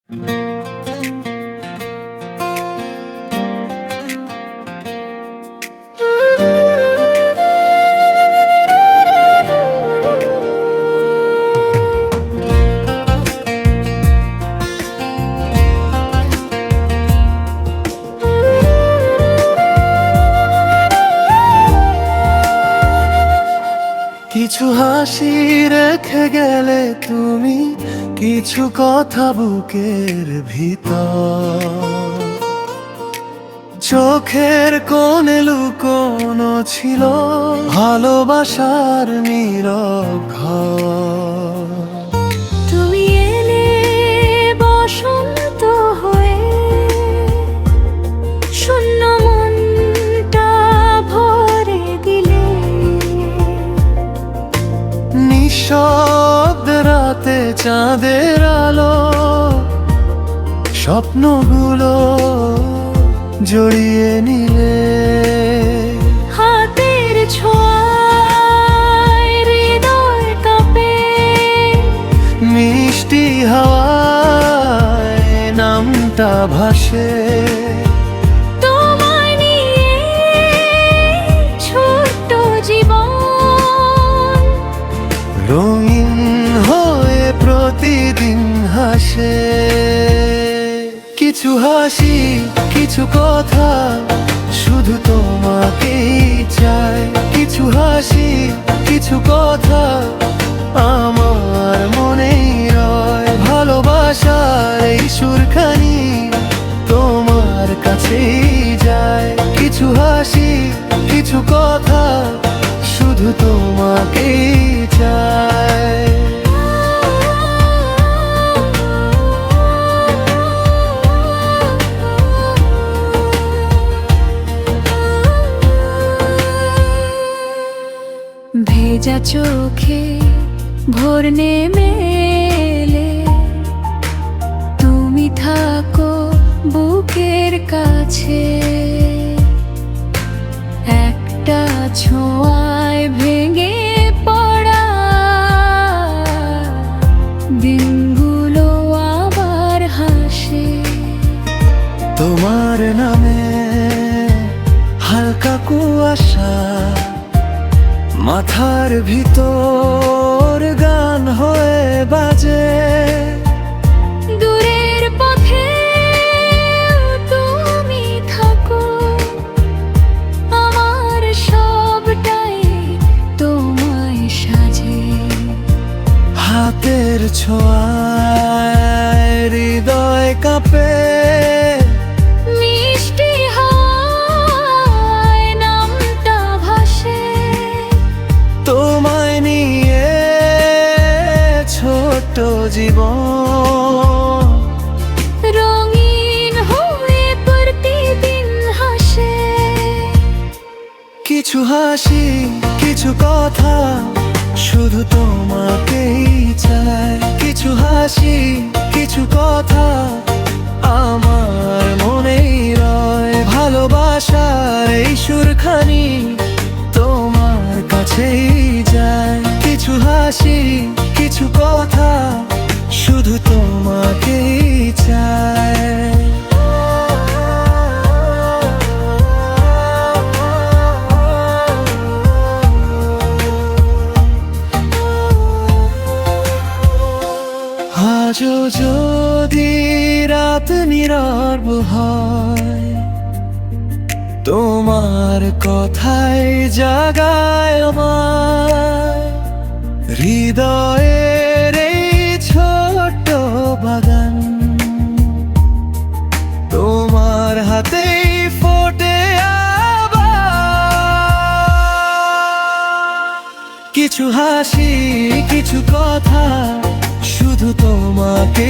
কিছু হাসি রেখে গেলে তুমি, কিছু কথা বুকের ভিতর, চোখের কোণে লুকোনো ছিল ভালোবাসার নীরব ঘর। তুমি এলে বসন্ত হয়ে, শূন্য মনটা ভরে দিলে। নিঃশব্দ রাতে চাঁদের আলো, স্বপ্নগুলো জড়িয়ে নিলে। হাতের ছোঁয়ায় হৃদয় কাঁপে, মিষ্টি হাওয়ায় নামটা ভাসে। তোমায় নিয়ে ছোট্ট জীবন রঙিন হয়ে প্রতিদিন হাসে। কিছু হাসি, কিছু কথা শুধু তোমাকেই চাই। কিছু হাসি, কিছু কথা আমার মনেই রয়। ভালোবাসার এই সুরখানি তোমার কাছেই যায়। কিছু হাসি, কিছু কথা শুধু তোমাকেই চাই। ভেজা চোখে ভোর নেমে এলে, তুমি থাকো বুকের কাছে। একটা ছোঁয়ায় ভেঙে পড়া দিনগুলো আবার হাসে। তোমার নামে হালকা কুয়াশা, মাথার ভিতর গান হয়ে বাজে। দূরের পথে তুমি থাকো, আমার সবটাই তোমায় সাজে। হাতের ছোঁয়ায় হৃদয় কাঁপে, মিষ্টি হাওয়ায় নামটা ভাসে। তোমায় নিয়ে ছোট্ট জীবন রঙিন হয়ে প্রতিদিন হাসে। কিছু হাসি, কিছু কথা শুধু তোমাকেই চাই। কিছু হাসি, কিছু কথা আমার মনেই রয়। ভালোবাসার এই সুরখানি তোমার কাছেই যায়। কিছু হাসি, কিছু কথা শুধু তোমাকেই চাই। আজও যদি রাত নীরব হয়, তোমার কথাই জাগায় আমার। হৃদয়ের এই ছোট্ট বাগান তোমার হাতেই ফোটে আবার। কিছু হাসি, কিছু কথা শুধু তোমাকে